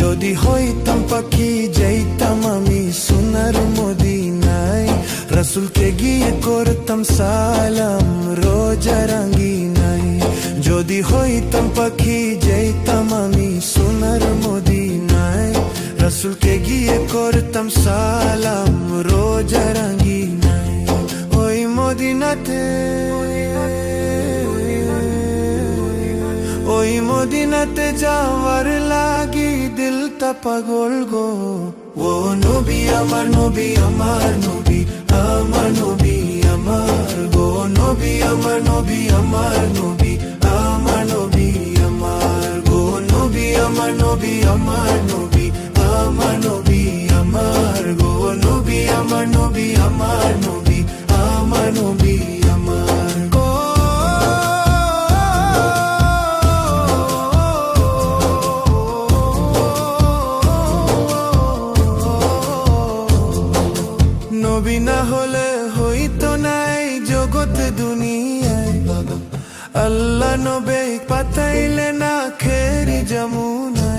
যদি হইতাম পাখি যাইতাম আমি সোনার মদিনায়, রাসূলকে গিয়ে করতাম সালাম রোজা রাঙ্গিনায়। যদি হইতাম পাখি যাইতাম আমি সোনার মদিনায়, রাসূলকে গিয়ে করতাম সালাম রোজা রাঙ্গিনায়। ওই মদিনাতে, ওই মদিনাতে যাওয়ার লাগি দিলটা পাগল গো। ও নবী আমার নবী আমার নবী আমার নবী আমার গো, নবী আমার নবী আমার নবী আমার নবী আমার গো, নবী আমার নবী আমার নবী আমার নবী আমার গো, নবী আমার নবী আমার নবী আমার নবী আমার গো। নবী না হলে হইতো নাই জগৎ দুনিয়ায়, আল্লাহ নবী পাঠাইলে না খেরি যমুনায়।